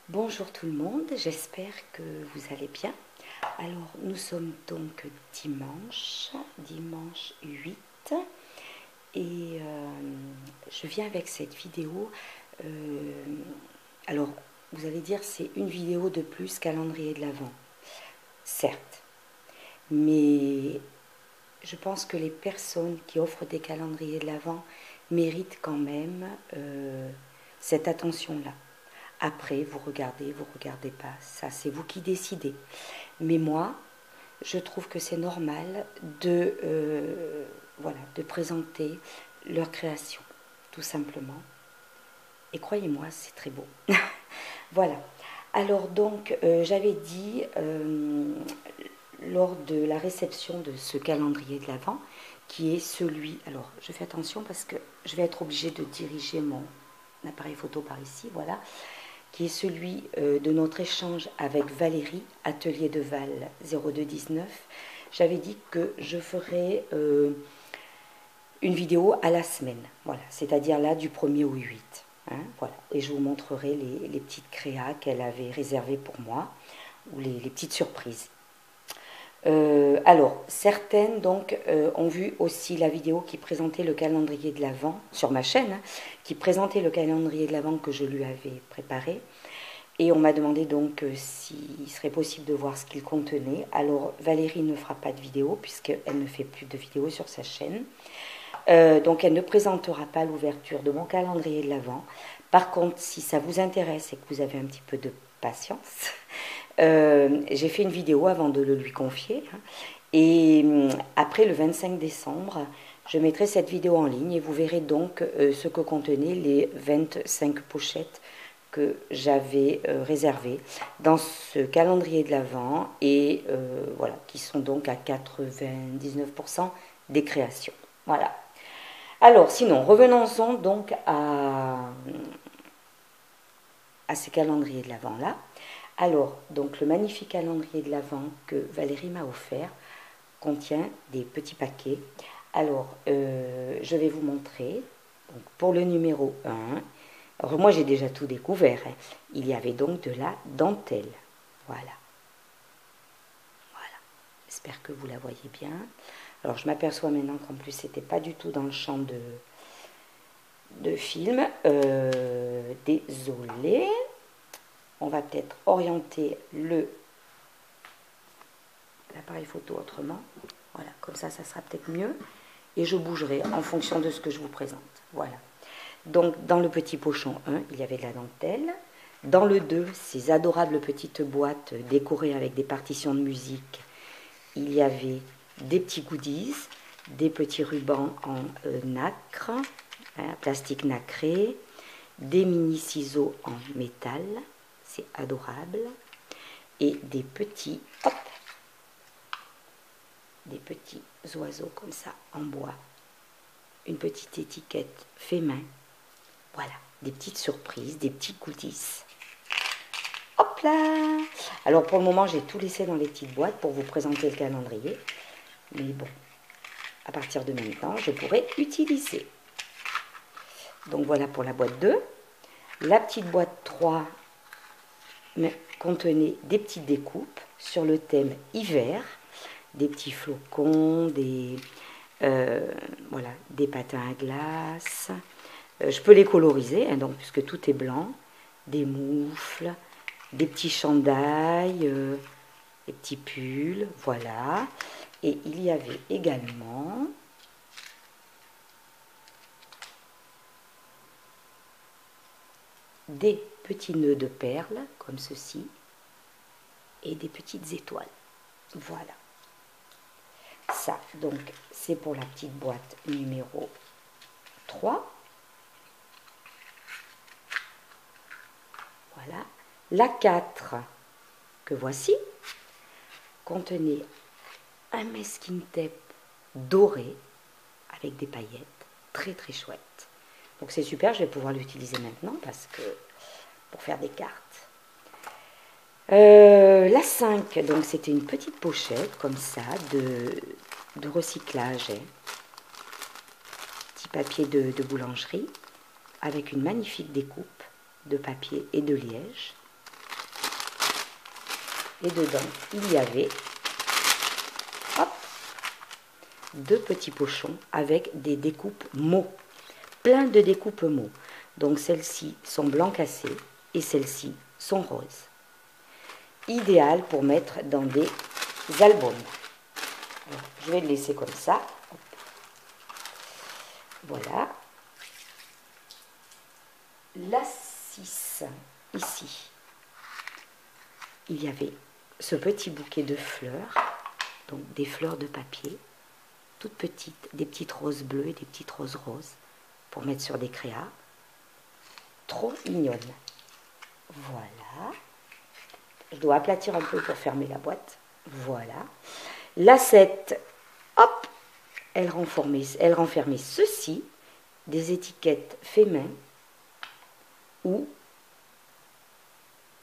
Bonjour tout le monde, j'espère que vous allez bien. Alors nous sommes donc dimanche 8 et je viens avec cette vidéo. Alors vous allez dire c'est une vidéo de plus calendrier de l'Avent, certes, mais je pense que les personnes qui offrent des calendriers de l'Avent méritent quand même cette attention-là. Après, vous regardez pas, ça c'est vous qui décidez. Mais moi, je trouve que c'est normal de présenter leur création, tout simplement. Et croyez-moi, c'est très beau. Voilà. Alors donc, j'avais dit lors de la réception de ce calendrier de l'Avent, qui est celui... Alors, je fais attention parce que je vais être obligée de diriger mon appareil photo par ici, voilà, qui est celui de notre échange avec Valérie, Atelier de Val 0219. J'avais dit que je ferais une vidéo à la semaine, voilà, c'est-à-dire là du 1er au 8. Hein, voilà. Et je vous montrerai les petites créas qu'elle avait réservées pour moi, ou les petites surprises. Alors, certaines donc ont vu aussi la vidéo qui présentait le calendrier de l'Avent sur ma chaîne, hein, qui présentait le calendrier de l'Avent que je lui avais préparé. Et on m'a demandé donc s'il serait possible de voir ce qu'il contenait. Alors Valérie ne fera pas de vidéo puisqu'elle ne fait plus de vidéos sur sa chaîne. Donc elle ne présentera pas l'ouverture de mon calendrier de l'Avent. Par contre, si ça vous intéresse et que vous avez un petit peu de patience, j'ai fait une vidéo avant de le lui confier. Hein, et après le 25 décembre, je mettrai cette vidéo en ligne et vous verrez donc ce que contenaient les 25 pochettes que j'avais réservées dans ce calendrier de l'Avent et voilà, qui sont donc à 99% des créations. Voilà. Alors, sinon, revenons-en donc à ces calendriers de l'Avent là. Alors, donc le magnifique calendrier de l'Avent que Valérie m'a offert contient des petits paquets. Alors, je vais vous montrer. Donc, pour le numéro 1, alors moi j'ai déjà tout découvert. Hein. Il y avait donc de la dentelle. Voilà. Voilà. J'espère que vous la voyez bien. Alors, je m'aperçois maintenant qu'en plus, c'était pas du tout dans le champ de film. Désolé. On va peut-être orienter l'appareil photo autrement. Voilà, comme ça sera peut-être mieux. Et je bougerai en fonction de ce que je vous présente. Voilà. Donc, dans le petit pochon 1, il y avait de la dentelle. Dans le 2, ces adorables petites boîtes décorées avec des partitions de musique, il y avait des petits goodies, des petits rubans en nacre, hein, plastique nacré, des mini ciseaux en métal, c'est adorable, et des petits, hop, des petits oiseaux comme ça en bois, une petite étiquette fait main, voilà, des petites surprises, des petits goodies. Hop là! Alors pour le moment j'ai tout laissé dans les petites boîtes pour vous présenter le calendrier, mais bon, à partir de maintenant je pourrai utiliser. Donc voilà pour la boîte 2. La petite boîte 3 contenait des petites découpes sur le thème hiver, des petits flocons, voilà, des patins à glace. Je peux les coloriser, hein, donc, puisque tout est blanc. Des moufles, des petits chandails, des petits pulls, voilà. Et il y avait également des petits nœuds de perles, comme ceci, et des petites étoiles. Voilà. Ça, donc, c'est pour la petite boîte numéro 3. Voilà. La 4, que voici, contenait un masking tape doré avec des paillettes. Très, très chouette. Donc, c'est super, je vais pouvoir l'utiliser maintenant parce que pour faire des cartes. La 5, donc c'était une petite pochette comme ça de recyclage, hein. Petit papier de boulangerie avec une magnifique découpe de papier et de liège. Et dedans, il y avait, hop, 2 petits pochons avec des découpes mots. Plein de découpes mots. Donc celles-ci sont blanc cassé et celles-ci sont roses. Idéal pour mettre dans des albums. Alors, je vais le laisser comme ça. Voilà. La 6, ici, il y avait ce petit bouquet de fleurs, donc des fleurs de papier, toutes petites, des petites roses bleues et des petites roses roses, pour mettre sur des créas. Trop mignonne. Voilà. Je dois aplatir un peu pour fermer la boîte. Voilà. La 7, hop, elle renfermait ceci, des étiquettes fait main ou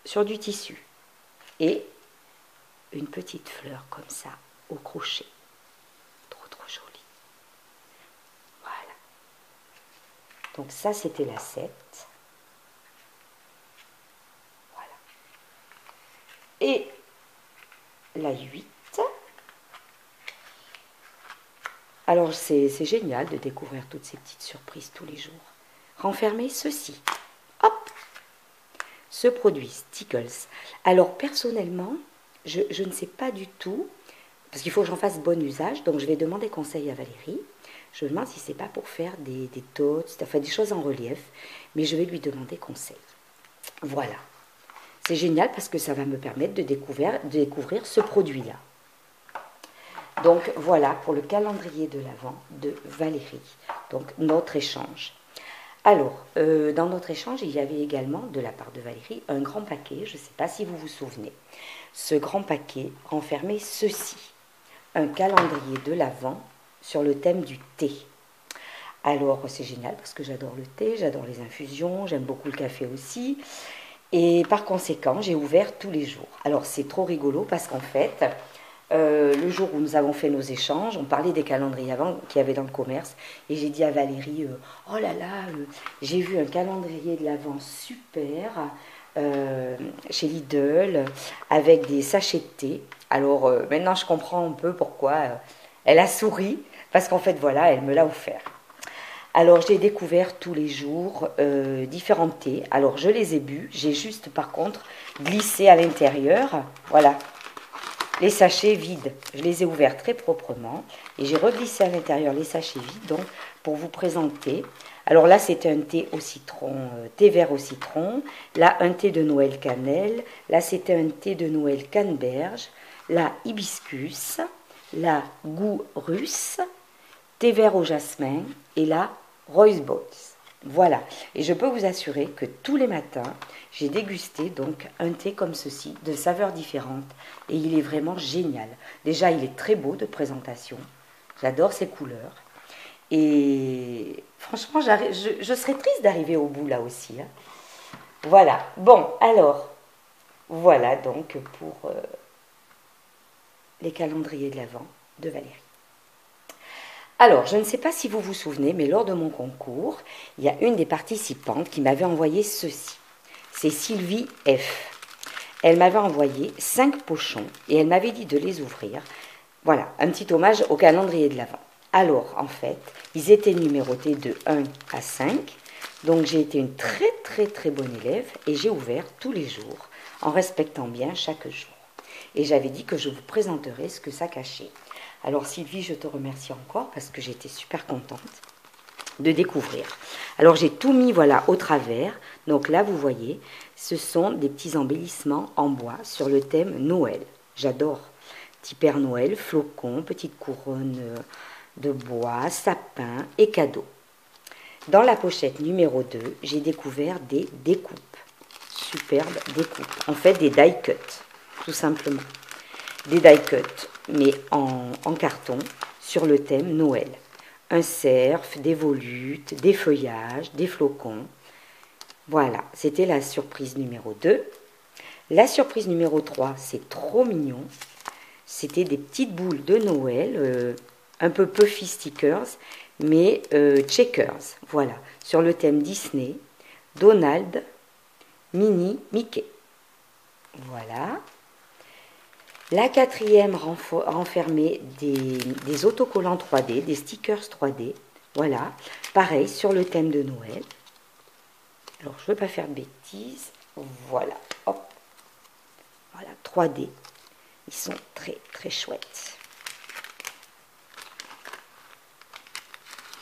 sur du tissu. Et une petite fleur comme ça, au crochet. Trop jolie. Voilà. Donc ça, c'était la 7. Voilà. Et la 8. Alors, c'est génial de découvrir toutes ces petites surprises tous les jours. Renfermer ceci. Hop! Ce produit, Stickles. Alors, personnellement, je ne sais pas du tout, parce qu'il faut que j'en fasse bon usage, donc je vais demander conseil à Valérie. Je me demande si c'est pas pour faire des totes, enfin des choses en relief, mais je vais lui demander conseil. Voilà. C'est génial parce que ça va me permettre de découvrir ce produit-là. Donc voilà pour le calendrier de l'Avent de Valérie. Donc notre échange. Alors, dans notre échange, il y avait également, de la part de Valérie, un grand paquet, je ne sais pas si vous vous souvenez. Ce grand paquet renfermait ceci, un calendrier de l'Avent sur le thème du thé. Alors, c'est génial parce que j'adore le thé, j'adore les infusions, j'aime beaucoup le café aussi. Et par conséquent, j'ai ouvert tous les jours. Alors, c'est trop rigolo parce qu'en fait, le jour où nous avons fait nos échanges, on parlait des calendriers avant qu'il y avait dans le commerce, et j'ai dit à Valérie, oh là là, j'ai vu un calendrier de l'Avent super chez Lidl avec des sachets de thé. Alors maintenant je comprends un peu pourquoi elle a souri, parce qu'en fait voilà, elle me l'a offert. Alors j'ai découvert tous les jours différents thés. Alors je les ai bu, j'ai juste par contre glissé à l'intérieur, voilà, les sachets vides. Je les ai ouverts très proprement et j'ai reglissé à l'intérieur les sachets vides, donc pour vous présenter. Alors là, c'était un thé au citron, thé vert au citron. Là, un thé de Noël cannelle. Là, c'était un thé de Noël canneberge. Là, hibiscus. Là, goût russe. Thé vert au jasmin. Et là, rooibos. Voilà, et je peux vous assurer que tous les matins, j'ai dégusté donc un thé comme ceci, de saveurs différentes, et il est vraiment génial. Déjà, il est très beau de présentation, j'adore ses couleurs, et franchement, je serais triste d'arriver au bout là aussi. Hein. Voilà, bon, alors, voilà donc pour les calendriers de l'Avent de Valérie. Alors, je ne sais pas si vous vous souvenez, mais lors de mon concours, il y a une des participantes qui m'avait envoyé ceci. C'est Sylvie F. Elle m'avait envoyé 5 pochons et elle m'avait dit de les ouvrir. Voilà, un petit hommage au calendrier de l'Avent. Alors, en fait, ils étaient numérotés de 1 à 5. Donc, j'ai été une très bonne élève et j'ai ouvert tous les jours en respectant bien chaque jour. Et j'avais dit que je vous présenterais ce que ça cachait. Alors Sylvie, je te remercie encore parce que j'étais super contente de découvrir. Alors j'ai tout mis voilà au travers. Donc là vous voyez, ce sont des petits embellissements en bois sur le thème Noël. J'adore. Petit Père Noël, flocons, petite couronne de bois, sapin et cadeaux. Dans la pochette numéro 2, j'ai découvert des découpes. Superbes découpes. En fait des die cuts, tout simplement. Des die cuts, mais en carton, sur le thème Noël. Un cerf, des volutes, des feuillages, des flocons. Voilà, c'était la surprise numéro 2. La surprise numéro 3, c'est trop mignon. C'était des petites boules de Noël, un peu puffy stickers, mais checkers. Voilà, sur le thème Disney, Donald, Minnie, Mickey. Voilà. La quatrième renfermait des autocollants 3D, des stickers 3D. Voilà, pareil, sur le thème de Noël. Alors, je ne veux pas faire de bêtises. Voilà, hop. Voilà, 3D. Ils sont très, très chouettes.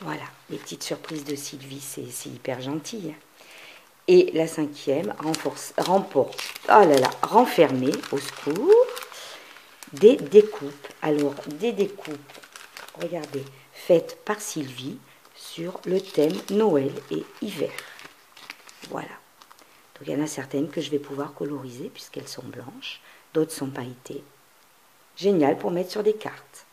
Voilà, les petites surprises de Sylvie, c'est hyper gentil. Et la cinquième renfermée, au secours, des découpes. Alors, des découpes, regardez, faites par Sylvie sur le thème Noël et hiver. Voilà. Donc, il y en a certaines que je vais pouvoir coloriser puisqu'elles sont blanches. D'autres sont pailletées. Génial pour mettre sur des cartes.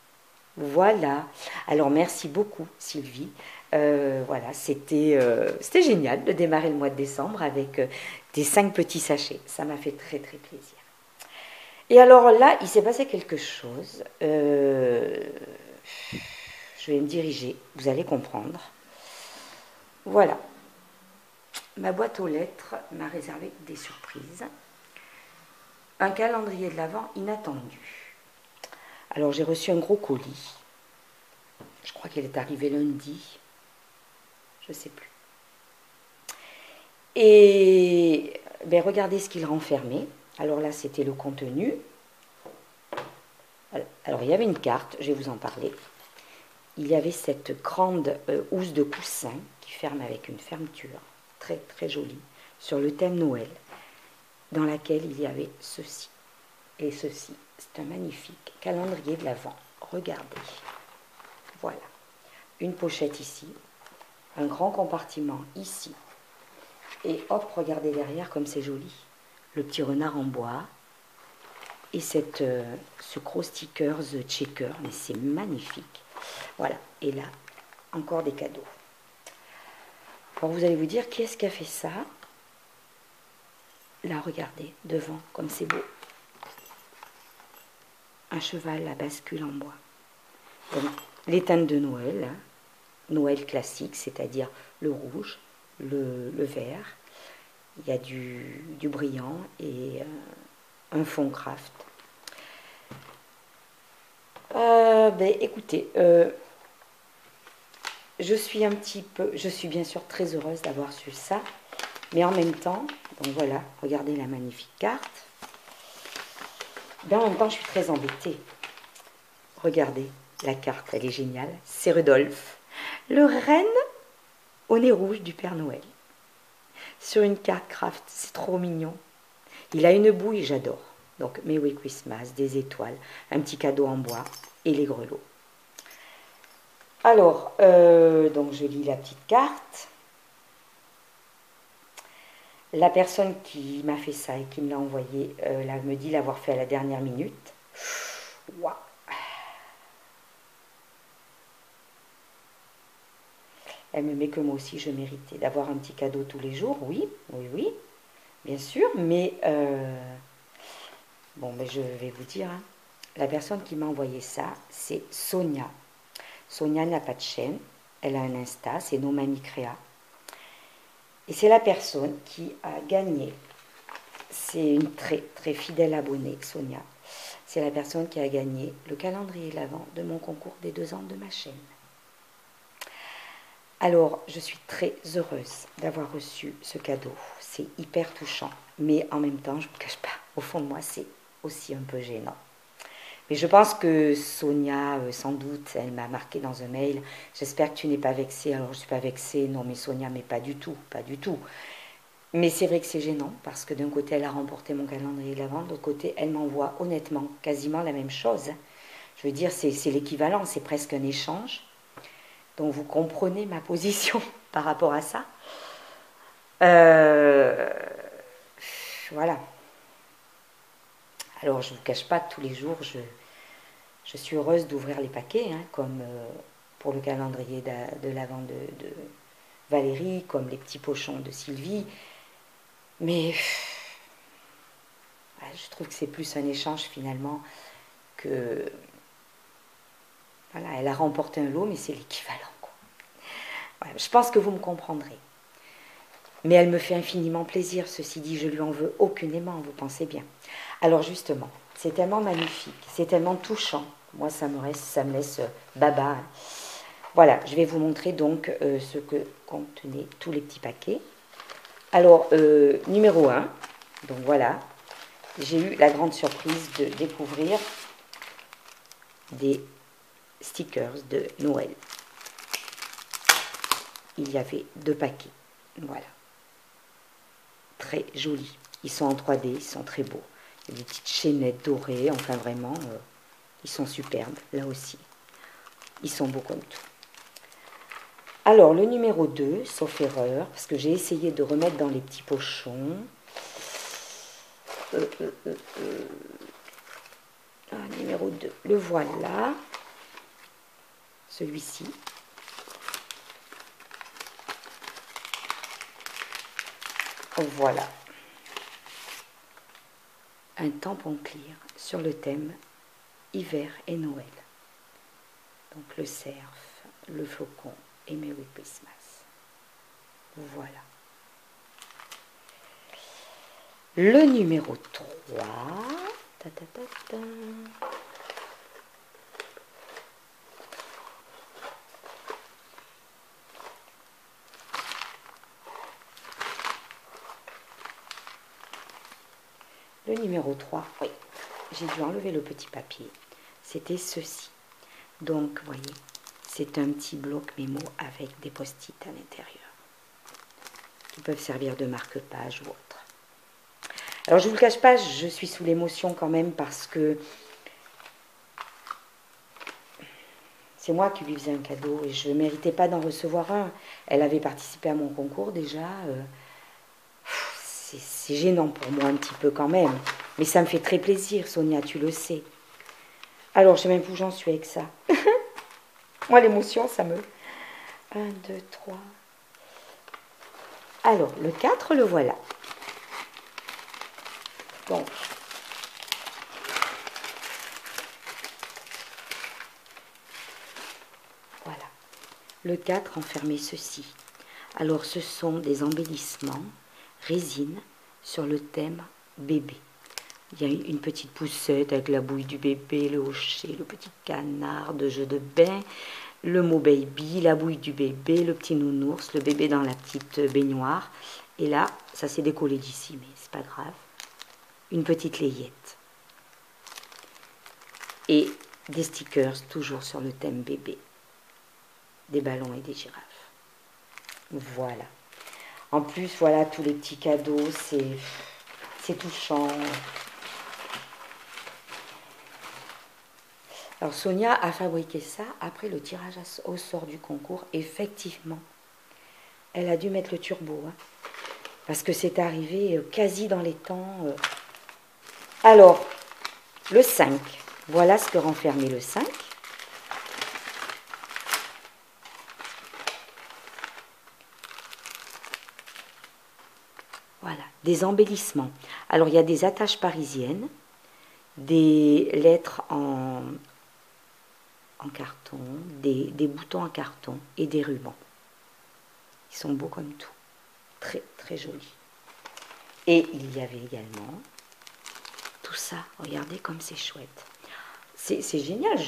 Voilà. Alors, merci beaucoup, Sylvie. Voilà, c'était génial de démarrer le mois de décembre avec des 5 petits sachets. Ça m'a fait très, très plaisir. Et alors là, il s'est passé quelque chose. Je vais me diriger, vous allez comprendre. Voilà. Ma boîte aux lettres m'a réservé des surprises. Un calendrier de l'Avent inattendu. Alors j'ai reçu un gros colis. Je crois qu'il est arrivé lundi. Je ne sais plus. Et ben, regardez ce qu'il renfermait. Alors là, c'était le contenu. Alors il y avait une carte, je vais vous en parler. Il y avait cette grande housse de coussin qui ferme avec une fermeture très très jolie sur le thème Noël, dans laquelle il y avait ceci. Et ceci, c'est un magnifique calendrier de l'Avent. Regardez. Voilà. Une pochette ici, un grand compartiment ici. Et hop, regardez derrière comme c'est joli. Le petit renard en bois. Et ce gros stickers checker, mais c'est magnifique. Voilà, et là, encore des cadeaux. Alors vous allez vous dire, qui est-ce qui a fait ça? Là, regardez, devant, comme c'est beau. Un cheval à bascule en bois. Donc, les teintes de Noël, hein. Noël classique, c'est-à-dire le rouge, le vert. Il y a du brillant et un fond craft. Ben, écoutez, je suis bien sûr très heureuse d'avoir su ça, mais en même temps, donc voilà, regardez la magnifique carte. Ben, en même temps, je suis très embêtée. Regardez, la carte, elle est géniale. C'est Rudolph, le renne au nez rouge du Père Noël. Sur une carte craft, c'est trop mignon. Il a une bouille, j'adore. Donc, Merry Christmas, des étoiles, un petit cadeau en bois et les grelots. Alors, donc je lis la petite carte. La personne qui m'a fait ça et qui me l'a envoyé me dit l'avoir fait à la dernière minute. Wow. Elle me met que moi aussi je méritais d'avoir un petit cadeau tous les jours. Oui, oui, oui, bien sûr. Mais bon, ben, je vais vous dire, hein, la personne qui m'a envoyé ça, c'est Sonia. Sonia n'a pas de chaîne, elle a un Insta, c'est No Mamie Créa. Et c'est la personne qui a gagné. C'est une très très fidèle abonnée, Sonia. C'est la personne qui a gagné le calendrier de l'Avent de mon concours des 2 ans de ma chaîne. Alors, je suis très heureuse d'avoir reçu ce cadeau. C'est hyper touchant. Mais en même temps, je ne vous cache pas, au fond de moi, c'est aussi un peu gênant. Mais je pense que Sonia, sans doute, elle m'a marqué dans un mail. J'espère que tu n'es pas vexée. Alors, je ne suis pas vexée. Non, mais Sonia, mais pas du tout. Pas du tout. Mais c'est vrai que c'est gênant parce que d'un côté, elle a remporté mon calendrier de l'Avent. De l'autre côté, elle m'envoie honnêtement quasiment la même chose. Je veux dire, c'est l'équivalent. C'est presque un échange. Donc, vous comprenez ma position par rapport à ça. Voilà. Alors, je ne vous cache pas que tous les jours, je suis heureuse d'ouvrir les paquets, hein, comme pour le calendrier de l'Avent de Valérie, comme les petits pochons de Sylvie. Mais je trouve que c'est plus un échange finalement que... Voilà, elle a remporté un lot, mais c'est l'équivalent, quoi. Voilà, je pense que vous me comprendrez. Mais elle me fait infiniment plaisir, ceci dit, je lui en veux aucunement, vous pensez bien. Alors justement, c'est tellement magnifique, c'est tellement touchant. Moi, ça me laisse baba. Voilà, je vais vous montrer donc ce que contenaient tous les petits paquets. Alors, numéro 1, donc voilà, j'ai eu la grande surprise de découvrir des stickers de Noël. Il y avait 2 paquets, voilà. Très jolis. Ils sont en 3D, ils sont très beaux. Il y a des petites chaînettes dorées, enfin vraiment, ils sont superbes, là aussi. Ils sont beaux comme tout. Alors, le numéro 2, sauf erreur, parce que j'ai essayé de remettre dans les petits pochons. Numéro 2, le voilà. Celui-ci. Voilà. Un tampon clear sur le thème hiver et Noël. Donc le cerf, le flocon et Merry Christmas. Voilà. Le numéro 3. Ta, ta, ta, ta. Le numéro 3, oui, j'ai dû enlever le petit papier. C'était ceci. Donc, vous voyez, c'est un petit bloc mémo avec des post-it à l'intérieur qui peuvent servir de marque-page ou autre. Alors, je ne vous le cache pas, je suis sous l'émotion quand même parce que c'est moi qui lui faisais un cadeau et je ne méritais pas d'en recevoir un. Elle avait participé à mon concours déjà. C'est gênant pour moi un petit peu quand même. Mais ça me fait très plaisir, Sonia, tu le sais. Alors, je sais même plus où j'en suis avec ça. Moi, l'émotion, ça me... 1, 2, 3. Alors, le 4, le voilà. Donc, voilà. Le 4 enfermait ceci. Alors, ce sont des embellissements résine sur le thème bébé. Il y a une petite poussette avec la bouille du bébé, le hochet, le petit canard de jeu de bain, le mot baby, la bouille du bébé, le petit nounours, le bébé dans la petite baignoire. Et là, ça s'est décollé d'ici, mais c'est pas grave. Une petite layette. Et des stickers toujours sur le thème bébé. Des ballons et des girafes. Voilà. En plus, voilà, tous les petits cadeaux, c'est touchant. Alors, Sonia a fabriqué ça après le tirage au sort du concours. Effectivement, elle a dû mettre le turbo, hein, parce que c'est arrivé quasi dans les temps. Alors, le 5. Voilà ce que renfermait le 5. Voilà, des embellissements. Alors, il y a des attaches parisiennes, des lettres en carton, des boutons en carton et des rubans. Ils sont beaux comme tout. Très, très jolis. Et il y avait également tout ça. Regardez comme c'est chouette. C'est génial.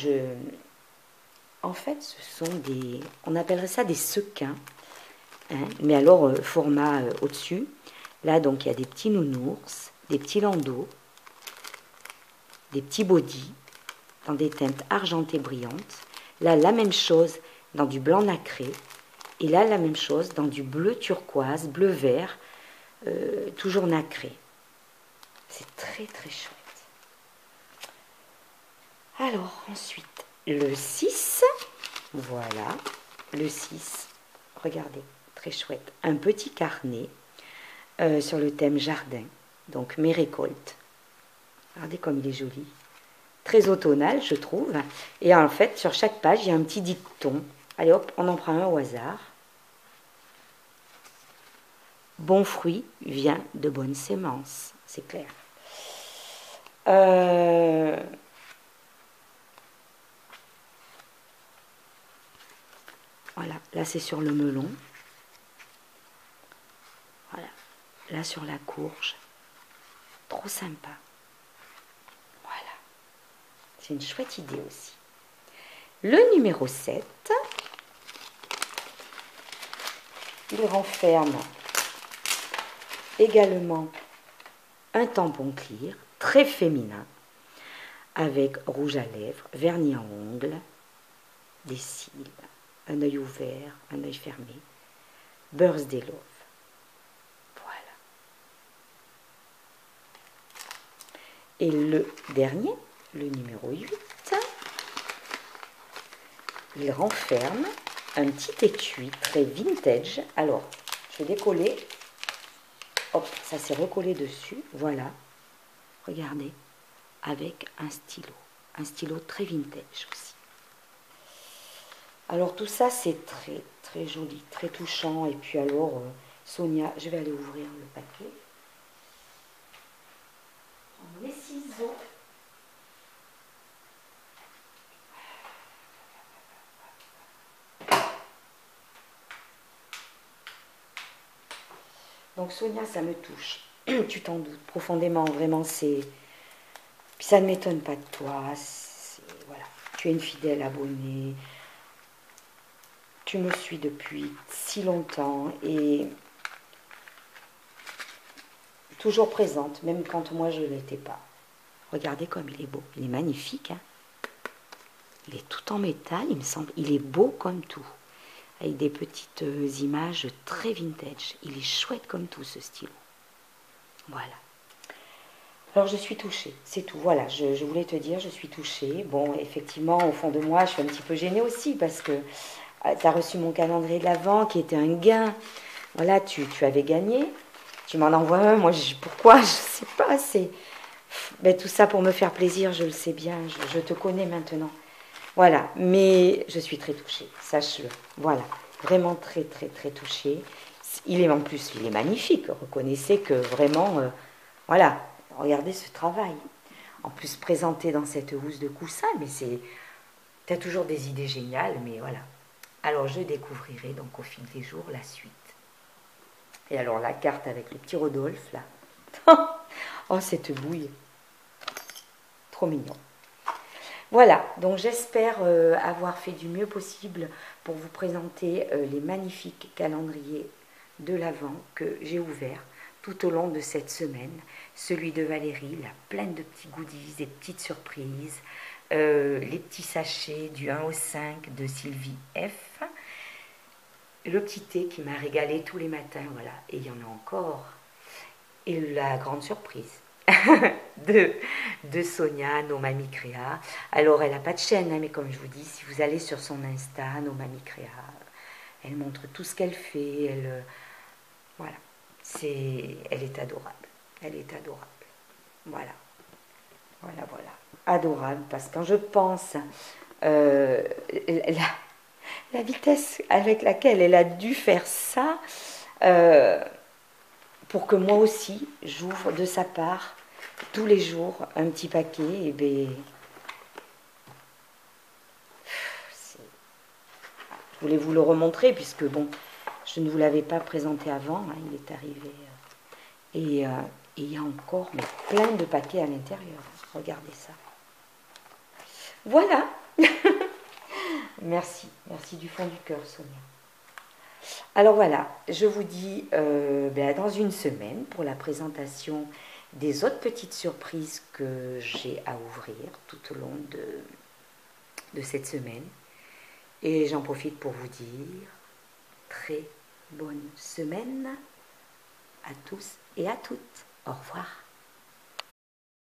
En fait, ce sont des... On appellerait ça des sequins. Hein, mais alors, format au-dessus. Là, donc, il y a des petits nounours, des petits landaux, des petits bodys dans des teintes argentées brillantes. Là, la même chose dans du blanc nacré. Et là, la même chose dans du bleu turquoise, bleu vert, toujours nacré. C'est très, très chouette. Alors, ensuite, le 6. Voilà, le 6. Regardez, très chouette. Un petit carnet sur le thème jardin. Donc, mes récoltes. Regardez comme il est joli. Très automnal, je trouve. Et en fait, sur chaque page, il y a un petit dicton. Allez hop, on en prend un au hasard. Bon fruit vient de bonnes semences. C'est clair. Voilà, là c'est sur le melon. là sur la courge. Trop sympa. Voilà. C'est une chouette idée aussi. Le numéro 7, il renferme également un tampon clear très féminin avec rouge à lèvres, vernis à ongles, des cils, un œil ouvert, un œil fermé, Birthday Love. Voilà. Et le dernier, le numéro 8, il renferme un petit étui très vintage. Alors, je vais décoller. Hop, ça s'est recollé dessus. Voilà. Regardez. Avec un stylo très vintage aussi. Alors tout ça c'est très très joli, très touchant. Et puis alors Sonia, je vais aller ouvrir le paquet. Les ciseaux. Donc Sonia, ça me touche. Tu t'en doutes profondément, vraiment c'est. Puis ça ne m'étonne pas de toi. Voilà, tu es une fidèle abonnée. Tu me suis depuis si longtemps et toujours présente, même quand moi je ne l'étais pas. Regardez comme il est beau, il est magnifique. Hein, il est tout en métal, il me semble. Il est beau comme tout, avec des petites images très vintage. Il est chouette comme tout ce stylo. Voilà. Alors je suis touchée, c'est tout. Voilà, je voulais te dire, je suis touchée. Bon, effectivement, au fond de moi, je suis un petit peu gênée aussi parce que tu as reçu mon calendrier de l'Avent qui était un gain. Voilà, tu avais gagné. Tu m'en envoies un. Moi, pourquoi? Je ne sais pas. C'est ben, tout ça pour me faire plaisir, je le sais bien. Je te connais maintenant. Voilà, mais je suis très touchée, sache-le. Voilà, vraiment très, très, très touchée. Il est en plus, il est magnifique. Reconnaissez que vraiment, voilà, regardez ce travail. En plus, présenté dans cette housse de coussin, mais c'est... Tu as toujours des idées géniales, mais voilà. Alors, je découvrirai donc au fil des jours la suite. Et alors, la carte avec le petit Rodolphe, là. Oh, cette bouille. Trop mignon. Voilà, donc j'espère avoir fait du mieux possible pour vous présenter les magnifiques calendriers de l'Avent que j'ai ouverts tout au long de cette semaine. Celui de Valérie, là, plein de petits goodies, des petites surprises, les petits sachets du 1 au 5 de Sylvie F, le petit thé qui m'a régalé tous les matins, voilà, et il y en a encore, et la grande surprise. de Sonia, nos mamies créa. Alors, elle n'a pas de chaîne, hein, mais comme je vous dis, si vous allez sur son Insta, nos mamies créa, elle montre tout ce qu'elle fait. Voilà, elle est adorable. Elle est adorable. Voilà, voilà, voilà. Adorable, parce que quand je pense la vitesse avec laquelle elle a dû faire ça, pour que moi aussi, j'ouvre de sa part tous les jours un petit paquet, et ben, je voulais vous le remontrer puisque bon, je ne vous l'avais pas présenté avant, hein, il est arrivé et il y a encore mais plein de paquets à l'intérieur. Regardez ça. Voilà. Merci, merci du fond du cœur, Sonia. Alors voilà, je vous dis dans une semaine pour la présentation des autres petites surprises que j'ai à ouvrir tout au long de cette semaine. Et j'en profite pour vous dire très bonne semaine à tous et à toutes. Au revoir.